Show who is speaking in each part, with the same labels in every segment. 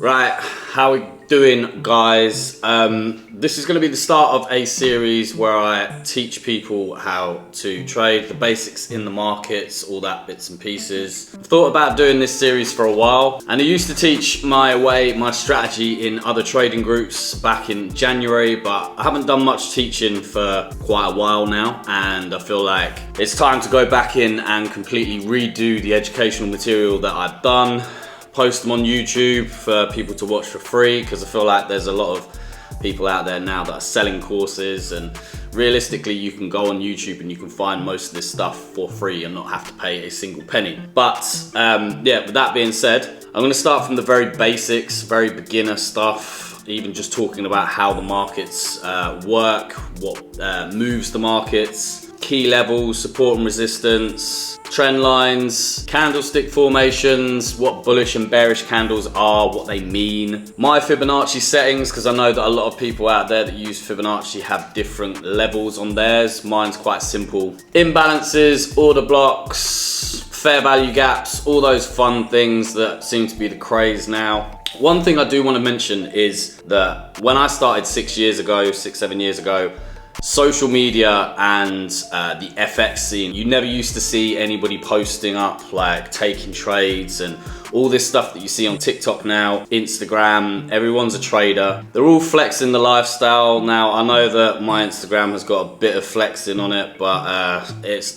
Speaker 1: Right, how we doing, guys? This is going to be the start of a series where I teach people how to trade, the basics in the markets, all that bits and pieces. I've thought about doing this series for a while, and I used to teach my strategy in other trading groups back in January, but I haven't done much teaching for quite a while now, and I feel like it's time to go back in and completely redo the educational material that I've done. Post them on YouTube for people to watch for free, because I feel like there's a lot of people out there now that are selling courses, and realistically you can go on YouTube and you can find most of this stuff for free and not have to pay a single penny. But yeah, with that being said, I'm going to start from the very basics, very beginner stuff, even just talking about how the markets work, what moves the markets, key levels, support and resistance, trend lines, candlestick formations, what bullish and bearish candles are, what they mean, my Fibonacci settings, because I know that a lot of people out there that use Fibonacci have different levels on theirs. Mine's quite simple. Imbalances, order blocks, fair value gaps, all those fun things that seem to be the craze now. One thing I do want to mention is that when I started 6 years ago, 7 years ago, social media and the FX scene, you never used to see anybody posting up like taking trades and all this stuff that you see on TikTok now, Instagram. Everyone's a trader. They're all flexing the lifestyle. Now, I know that my Instagram has got a bit of flexing on it, but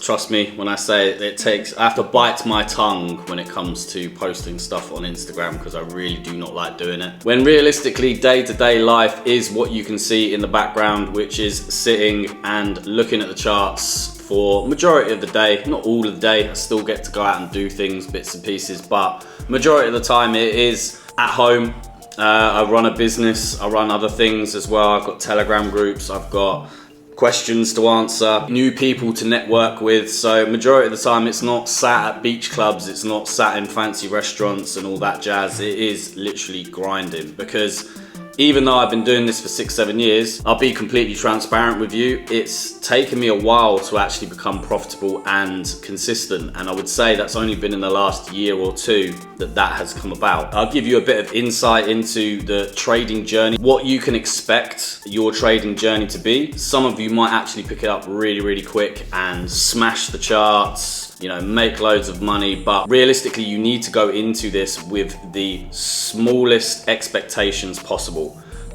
Speaker 1: trust me when I say I have to bite my tongue when it comes to posting stuff on Instagram, because I really do not like doing it. When realistically, day-to-day life is what you can see in the background, which is sitting and looking at the charts for majority of the day. Not all of the day, I still get to go out and do things, bits and pieces, but majority of the time it is at home. I run a business, I run other things as well. I've got Telegram groups, I've got questions to answer, new people to network with. So majority of the time it's not sat at beach clubs, it's not sat in fancy restaurants and all that jazz. It is literally grinding, because even though I've been doing this for 6-7 years, I'll be completely transparent with you, it's taken me a while to actually become profitable and consistent. And I would say that's only been in the last year or two that has come about. I'll give you a bit of insight into the trading journey, what you can expect your trading journey to be. Some of you might actually pick it up really, really quick and smash the charts, you know, make loads of money, but realistically you need to go into this with the smallest expectations possible.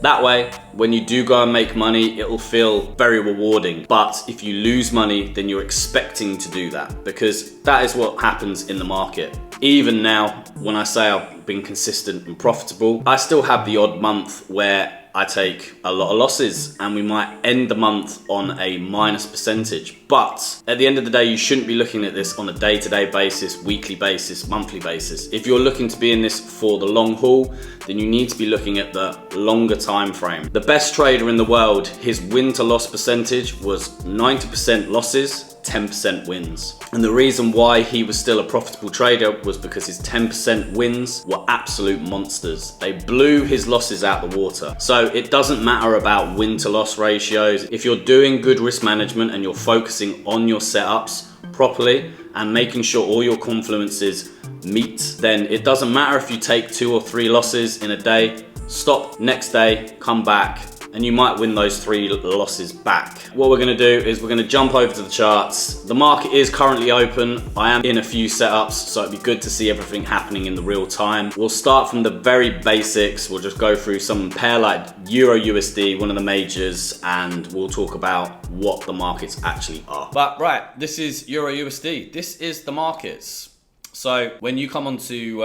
Speaker 1: That way, when you do go and make money, it will feel very rewarding. But if you lose money, then you're expecting to do that, because that is what happens in the market. Even now, when I say I've been consistent and profitable, I still have the odd month where I take a lot of losses and we might end the month on a minus percentage. But at the end of the day, you shouldn't be looking at this on a day-to-day basis, weekly basis, monthly basis. If you're looking to be in this for the long haul, then you need to be looking at the longer time frame. The best trader in the world, his win to loss percentage was 90% losses, 10% wins. And the reason why he was still a profitable trader was because his 10% wins were absolute monsters. They blew his losses out the water. So it doesn't matter about win to loss ratios. If you're doing good risk management and you're focusing on your setups properly and making sure all your confluences meet, then it doesn't matter if you take 2 or 3 losses in a day. Stop next day, come back, and you might win those 3 losses back. What we're gonna do is we're gonna jump over to the charts. The market is currently open. I am in a few setups, so it'd be good to see everything happening in the real time. We'll start from the very basics. We'll just go through some pair like Euro USD, one of the majors, and we'll talk about what the markets actually are. But right, this is Euro USD. This is the markets. So when you come onto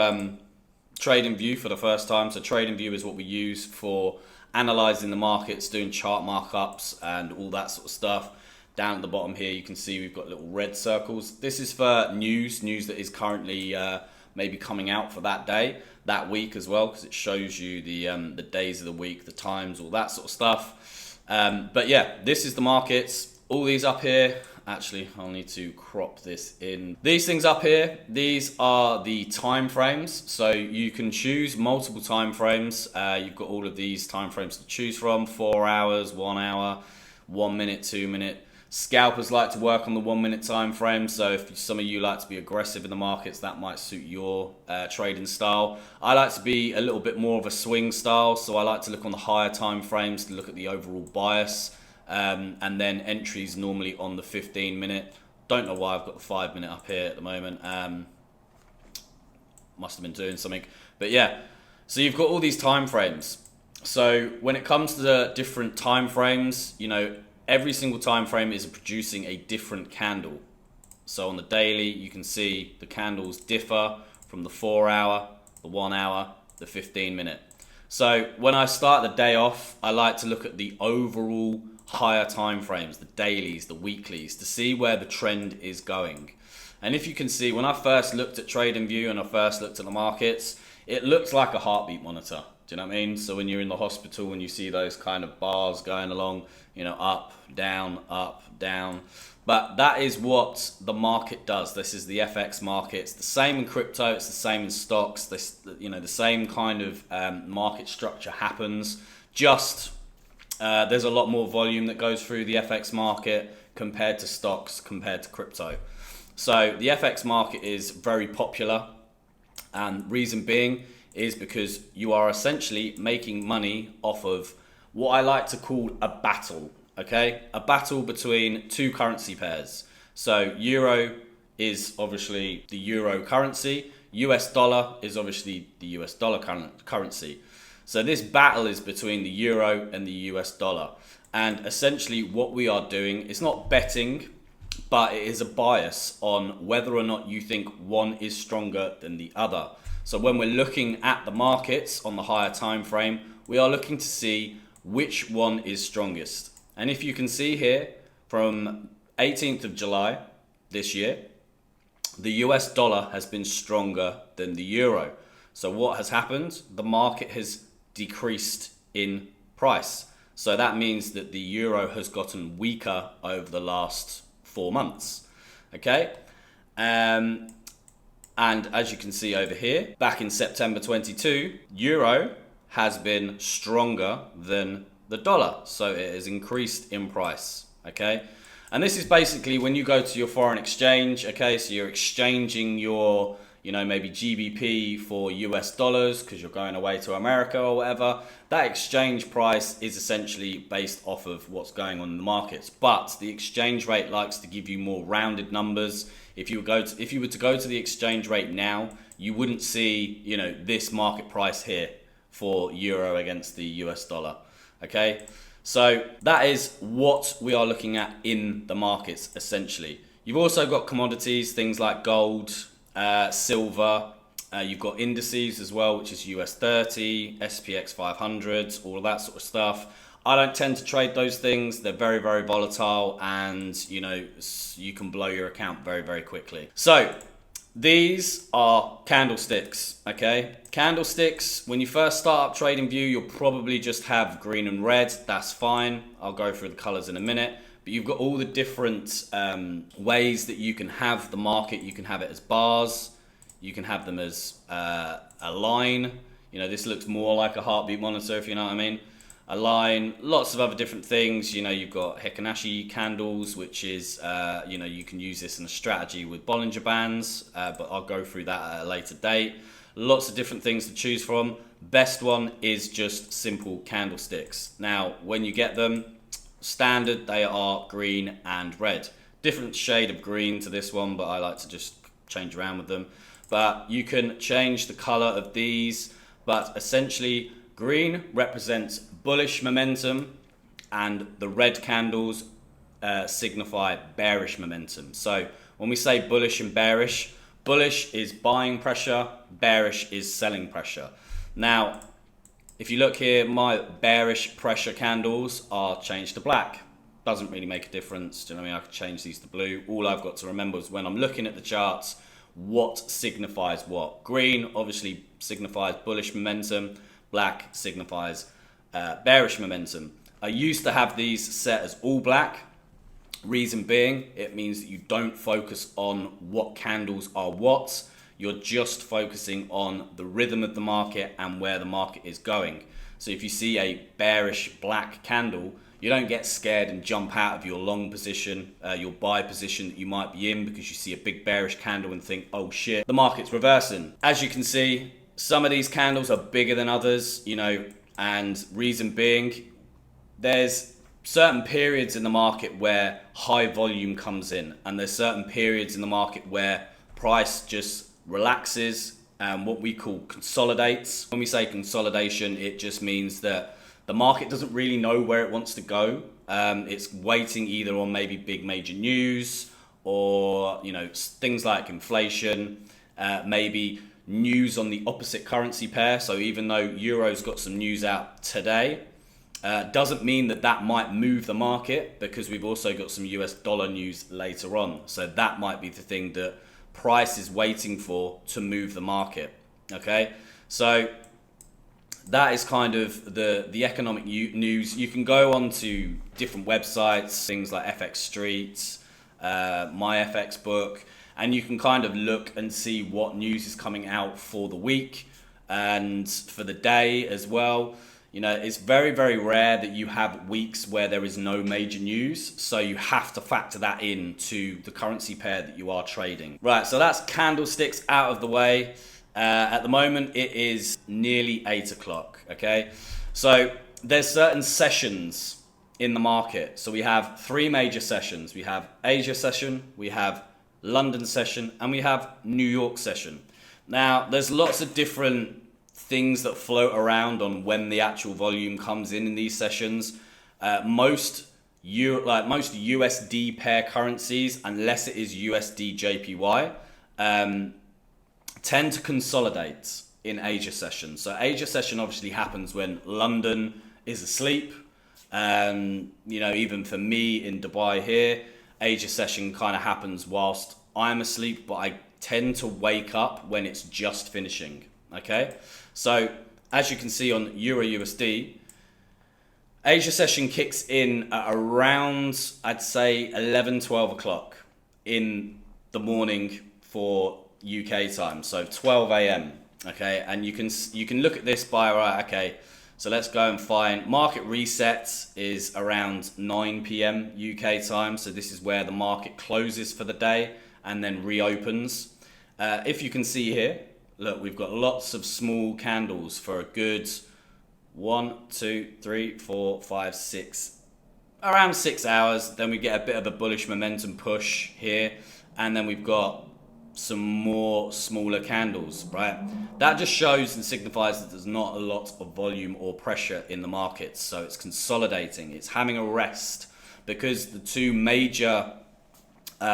Speaker 1: Tradingview for the first time, so Tradingview is what we use for analyzing the markets, doing chart markups and all that sort of stuff. Down at the bottom here, you can see we've got little red circles. This is for news that is currently maybe coming out for that day, that week as well, because it shows you the days of the week, the times, all that sort of stuff. But yeah, this is the markets. All these up here, actually, I'll need to crop this in. These things up here, these are the time frames. So you can choose multiple time frames. You've got all of these time frames to choose from: 4 hours, 1 hour, 1 minute, 2 minute. Scalpers like to work on the 1 minute time frame, so if some of you like to be aggressive in the markets, that might suit your trading style. I like to be a little bit more of a swing style, so I like to look on the higher time frames to look at the overall bias, and then entries normally on the 15 minute. Don't know why I've got the 5 minute up here at the moment. Must have been doing something, but yeah. So you've got all these time frames. So when it comes to the different time frames, you know, every single time frame is producing a different candle. So on the daily, you can see the candles differ from the 4 hour, the 1 hour, the 15 minute. So when I start the day off, I like to look at the overall higher time frames, the dailies, the weeklies, to see where the trend is going. And if you can see, when I first looked at Tradingview and I first looked at the markets, it looks like a heartbeat monitor. Do you know what I mean? So when you're in the hospital and you see those kind of bars going along, you know, up, down, but that is what the market does. This is the FX market. It's the same in crypto. It's the same in stocks. This, you know, the same kind of market structure happens. Just there's a lot more volume that goes through the FX market compared to stocks, compared to crypto. So the FX market is very popular, and reason being is because you are essentially making money off of what I like to call a battle, okay? A battle between two currency pairs. So euro is obviously the euro currency, US dollar is obviously the US dollar currency. So this battle is between the euro and the US dollar. And essentially what we are doing is not betting, but it is a bias on whether or not you think one is stronger than the other. So when we're looking at the markets on the higher time frame, we are looking to see which one is strongest. And if you can see here, from 18th of July this year, the US dollar has been stronger than the euro. So what has happened? The market has decreased in price. So that means that the euro has gotten weaker over the last 4 months. Okay? And as you can see over here, back in September 22, euro has been stronger than the dollar. So it has increased in price, okay? And this is basically when you go to your foreign exchange, okay? So you're exchanging your, you know, maybe GBP for US dollars because you're going away to America or whatever. That exchange price is essentially based off of what's going on in the markets. But the exchange rate likes to give you more rounded numbers. If you were to go to the exchange rate now, you wouldn't see, you know, this market price here for euro against the US dollar. Okay, so that is what we are looking at in the markets essentially. You've also got commodities, things like gold, silver. You've got indices as well, which is US 30, SPX 500, all of that sort of stuff. I don't tend to trade those things. They're very, very volatile, and you know, you can blow your account very, very quickly. So these are candlesticks, okay? Candlesticks, when you first start up Tradingview, you'll probably just have green and red. That's fine. I'll go through the colors in a minute. But you've got all the different ways that you can have the market. You can have it as bars. You can have them as a line. You know, this looks more like a heartbeat monitor, if you know what I mean. A line, lots of other different things. You know, you've got Hikanashi candles, which is, you know, you can use this in a strategy with Bollinger Bands, but I'll go through that at a later date. Lots of different things to choose from. Best one is just simple candlesticks. Now, when you get them, standard, they are green and red. Different shade of green to this one, but I like to just change around with them. But you can change the color of these, but essentially green represents bullish momentum and the red candles signify bearish momentum. So when we say bullish and bearish, bullish is buying pressure, bearish is selling pressure. Now, if you look here, my bearish pressure candles are changed to black. Doesn't really make a difference. Do you know what I mean? I could change these to blue. All I've got to remember is when I'm looking at the charts, what signifies what. Green obviously signifies bullish momentum. Black signifies bearish momentum. I used to have these set as all black. Reason being, it means that you don't focus on what candles are what. You're just focusing on the rhythm of the market and where the market is going. So if you see a bearish black candle, you don't get scared and jump out of your long position, your buy position that you might be in, because you see a big bearish candle and think, oh shit, the market's reversing. As you can see, some of these candles are bigger than others, and reason being, there's certain periods in the market where high volume comes in, and there's certain periods in the market where price just relaxes and what we call consolidates. When we say consolidation, it just means that the market doesn't really know where it wants to go. It's waiting either on maybe big major news or things like inflation, maybe news on the opposite currency pair. So even though Euro's got some news out today, doesn't mean that might move the market, because we've also got some US dollar news later on. So that might be the thing that price is waiting for to move the market. Okay, so that is kind of the economic news. You can go on to different websites, things like FX Street, my FX book, and you can kind of look and see what news is coming out for the week and for the day as well. It's very, very rare that you have weeks where there is no major news. So you have to factor that into the currency pair that you are trading. Right, so that's candlesticks out of the way. At the moment, it is nearly 8 o'clock, okay? So there's certain sessions in the market. So we have 3 major sessions. We have Asia session, we have London session, and we have New York session. Now, there's lots of different things that float around on when the actual volume comes in these sessions. Most USD pair currencies, unless it is USD JPY, tend to consolidate in Asia session. So Asia session obviously happens when London is asleep. Even for me in Dubai here, Asia session kind of happens whilst I'm asleep, but I tend to wake up when it's just finishing. Okay, so as you can see on Euro USD, Asia session kicks in at around, I'd say 11, 12 o'clock in the morning for UK time, so 12 a.m. Okay, and you can look at this by, right, okay, so let's go and find market reset is around 9 p.m. UK time, so this is where the market closes for the day and then reopens. If you can see here, look, we've got lots of small candles for a good 1, 2, 3, 4, 5, 6, around 6 hours. Then we get a bit of a bullish momentum push here, and then we've got some more smaller candles, right? That just shows and signifies that there's not a lot of volume or pressure in the markets. So it's consolidating, it's having a rest, because the 2 major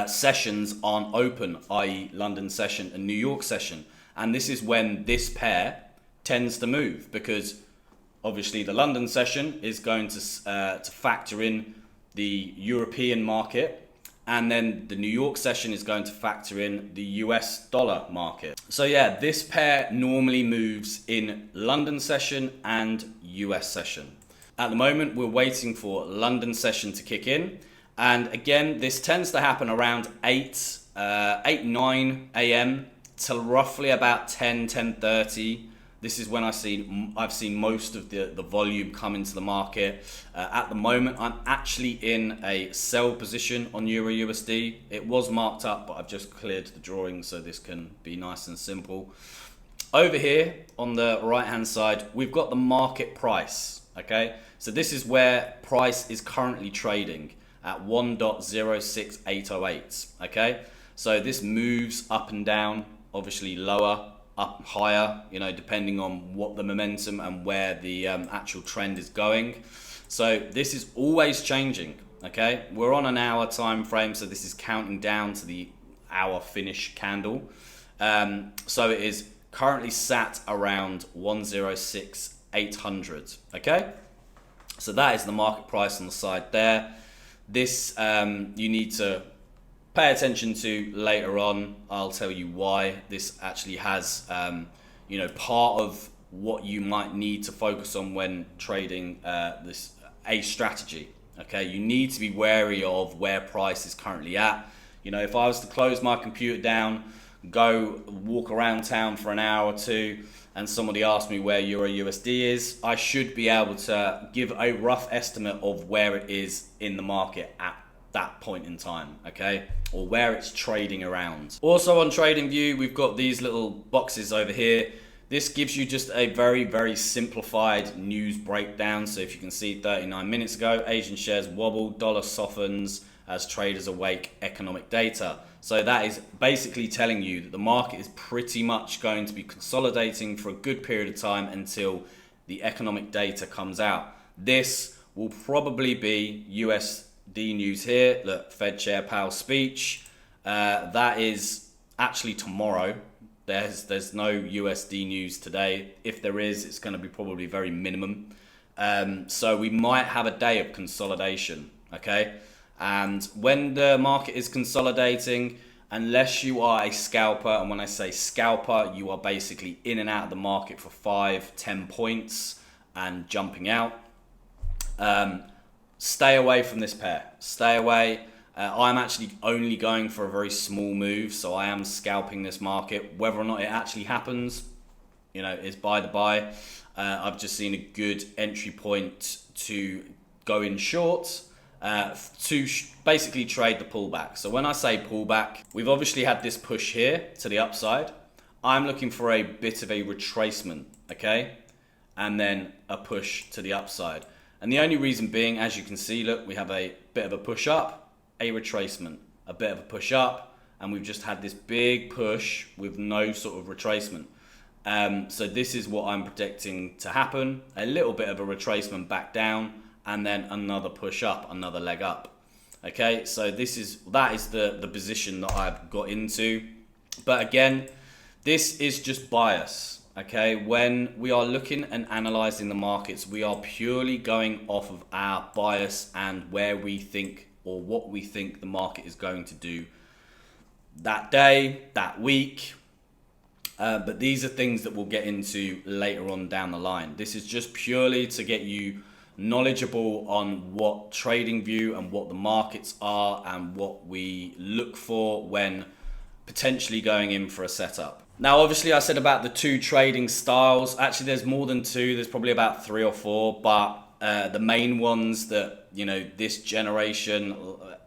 Speaker 1: sessions aren't open, i.e. London session and New York session. And this is when this pair tends to move, because obviously the London session is going to factor in the European market, and then the New York session is going to factor in the US dollar market. So yeah, this pair normally moves in London session and US session. At the moment, we're waiting for London session to kick in. And again, this tends to happen around 9 a.m. till roughly about 10:30. This is when I've seen most of the volume come into the market. At the moment, I'm actually in a sell position on Euro USD. It was marked up, but I've just cleared the drawing, so this can be nice and simple. Over here on the right hand side, we've got the market price. Okay, so this is where price is currently trading at 1.06808. Okay, so this moves up and down, obviously lower, up, higher, depending on what the momentum and where the actual trend is going. So this is always changing. Okay, we're on an hour time frame, so this is counting down to the hour finish candle. So it is currently sat around 106,800. Okay, so that is the market price on the side there. This you need to pay attention to later on. I'll tell you why this actually has part of what you might need to focus on when trading a strategy. Okay, you need to be wary of where price is currently at. If I was to close my computer down, go walk around town for an hour or two and somebody asks me where Euro USD is, I should be able to give a rough estimate of where it is in the market at that point in time, okay? Or where it's trading around. Also on TradingView, we've got these little boxes over here. This gives you just a very, very simplified news breakdown. So if you can see 39 minutes ago, Asian shares wobble, dollar softens as traders awake economic data. So that is basically telling you that the market is pretty much going to be consolidating for a good period of time until the economic data comes out. This will probably be USD news here. Look, Fed Chair Powell's speech. That is actually tomorrow. There's no USD news today. If there is, it's going to be probably very minimum. So we might have a day of consolidation, okay? And when the market is consolidating, unless you are a scalper, and when I say scalper, you are basically in and out of the market for 5-10 points and jumping out, stay away from this pair. Stay away. I'm actually only going for a very small move, so I am scalping this market. Whether or not it actually happens, you know, is by the by. I've just seen a good entry point to go in short, to basically trade the pullback. So when I say pullback, we've obviously had this push here to the upside. I'm looking for a bit of a retracement, okay? And then a push to the upside. And the only reason being, as you can see, look, we have a bit of a push up, a retracement, a bit of a push up, and we've just had this big push with no sort of retracement. So this is what I'm predicting to happen. A little bit of a retracement back down, and then another push up, another leg up. Okay, so that is the position that I've got into. But again, this is just bias. Okay, when we are looking and analyzing the markets, we are purely going off of our bias and where we think or what we think the market is going to do that day, that week. But these are things that we'll get into later on down the line. This is just purely to get you knowledgeable on what TradingView and what the markets are and what we look for when potentially going in for a setup. Now, obviously, I said about the two trading styles. Actually, there's more than two. There's probably about 3 or 4, but the main ones that, you know, this generation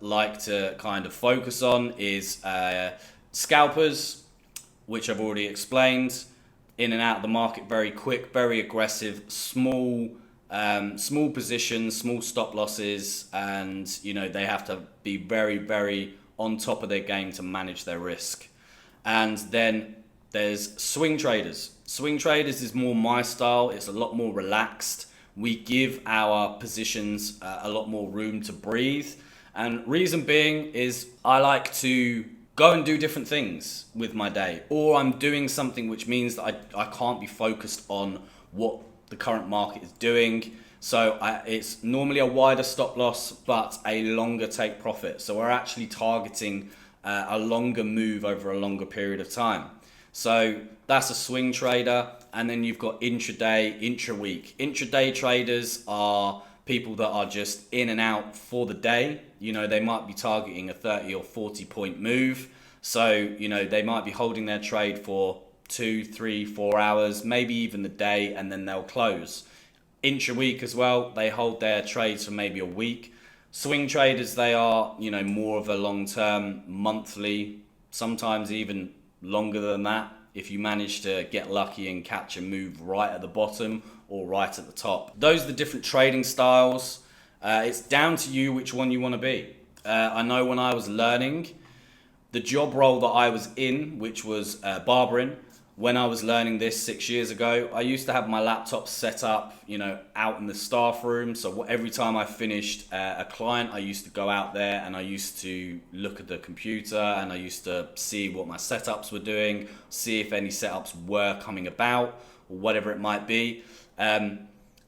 Speaker 1: like to kind of focus on is scalpers, which I've already explained. In and out of the market very quick, very aggressive, small positions, small stop losses, and you know they have to be very, very on top of their game to manage their risk. And then there's swing traders. Swing traders is more my style. It's a lot more relaxed. We give our positions a lot more room to breathe. And reason being is I like to go and do different things with my day, or I'm doing something which means that I can't be focused on what the current market is doing. So it's normally a wider stop loss, but a longer take profit. So we're actually targeting a longer move over a longer period of time. So that's a swing trader. And then you've got intraday, intra-week. Intraday traders are people that are just in and out for the day. You know, they might be targeting a 30 or 40 point move. So, you know, they might be holding their trade for 2, 3, 4 hours, maybe even the day, and then they'll close. Intra-week as well, they hold their trades for maybe a week. Swing traders, they are, you know, more of a long-term, monthly, sometimes even longer than that, if you manage to get lucky and catch a move right at the bottom or right at the top. Those are the different trading styles. It's down to you which one you want to be. I know when I was learning, the job role that I was in, which was barbering, when I was learning this 6 years ago, I used to have my laptop set up, you know, out in the staff room. So every time I finished a client, I used to go out there and I used to look at the computer and I used to see what my setups were doing, see if any setups were coming about or whatever it might be.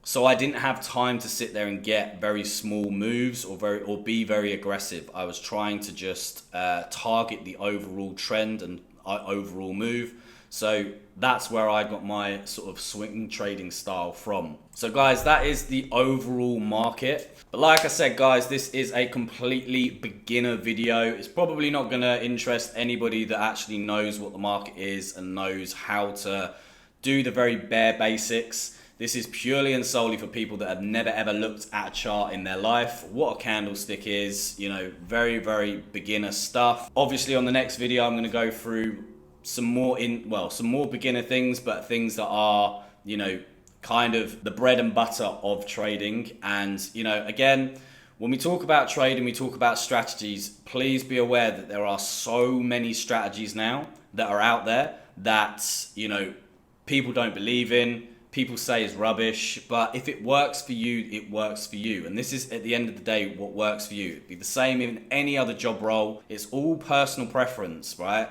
Speaker 1: So I didn't have time to sit there and get very small moves or be very aggressive. I was trying to just target the overall trend and overall move. So that's where I got my sort of swing trading style from. So guys, that is the overall market. But like I said, guys, this is a completely beginner video. It's probably not gonna interest anybody that actually knows what the market is and knows how to do the very bare basics. This is purely and solely for people that have never ever looked at a chart in their life, what a candlestick is, you know, very, very beginner stuff. Obviously on the next video, I'm gonna go through some more beginner things, but things that are, you know, kind of the bread and butter of trading. And, you know, again, when we talk about trading, we talk about strategies, please be aware that there are so many strategies now that are out there that, you know, people don't believe in, people say is rubbish, but if it works for you, it works for you. And this is, at the end of the day, what works for you. It'd be the same in any other job role. It's all personal preference, right?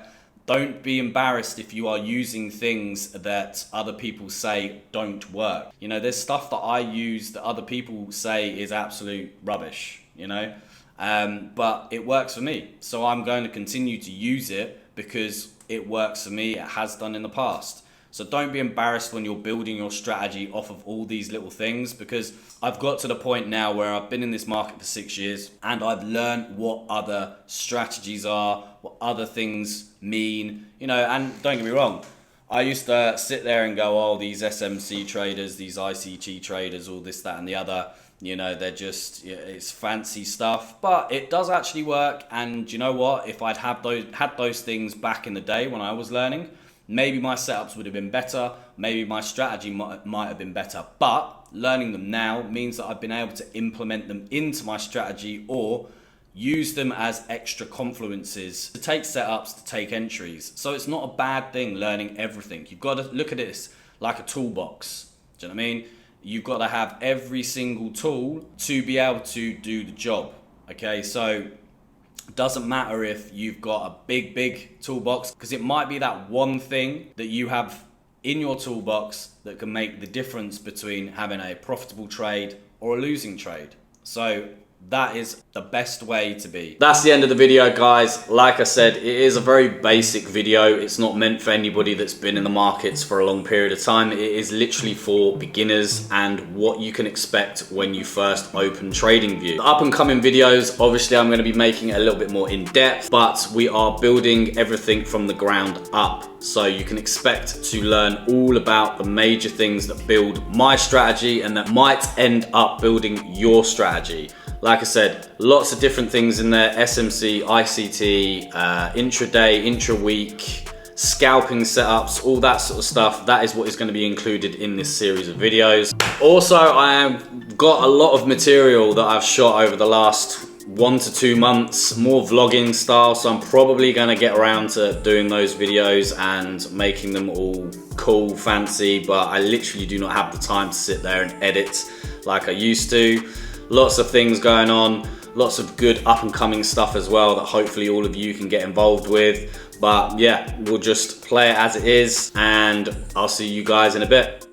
Speaker 1: Don't be embarrassed if you are using things that other people say don't work. You know, there's stuff that I use that other people say is absolute rubbish, you know, but it works for me. So I'm going to continue to use it because it works for me. It has done in the past. So don't be embarrassed when you're building your strategy off of all these little things, because I've got to the point now where I've been in this market for 6 years and I've learned what other strategies are, what other things mean, you know. And don't get me wrong, I used to sit there and go, oh, these SMC traders, these ICT traders, all this, that and the other, you know, they're just, it's fancy stuff, but it does actually work. And you know what, if I'd had those things back in the day when I was learning, maybe my setups would have been better, maybe my strategy might have been better, but learning them now means that I've been able to implement them into my strategy or use them as extra confluences to take setups, to take entries. So it's not a bad thing learning everything. You've got to look at this like a toolbox. Do you know what I mean? You've got to have every single tool to be able to do the job. Okay, so doesn't matter if you've got a big toolbox, because it might be that one thing that you have in your toolbox that can make the difference between having a profitable trade or a losing trade. So that is the best way to be. That's the end of the video, guys. Like I said, it is a very basic video. It's not meant for anybody that's been in the markets for a long period of time. It is literally for beginners and what you can expect when you first open Tradingview. The up and coming videos, obviously I'm going to be making it a little bit more in depth, but we are building everything from the ground up. So you can expect to learn all about the major things that build my strategy and that might end up building your strategy. Like I said, lots of different things in there: SMC, ICT, intraday, intra-week, scalping setups, all that sort of stuff. That is what is going to be included in this series of videos. Also, I have got a lot of material that I've shot over the last 1 to 2 months, more vlogging style, so I'm probably going to get around to doing those videos and making them all cool, fancy, but I literally do not have the time to sit there and edit like I used to. Lots of things going on, lots of good up and coming stuff as well that hopefully all of you can get involved with. But yeah, we'll just play it as it is, and I'll see you guys in a bit.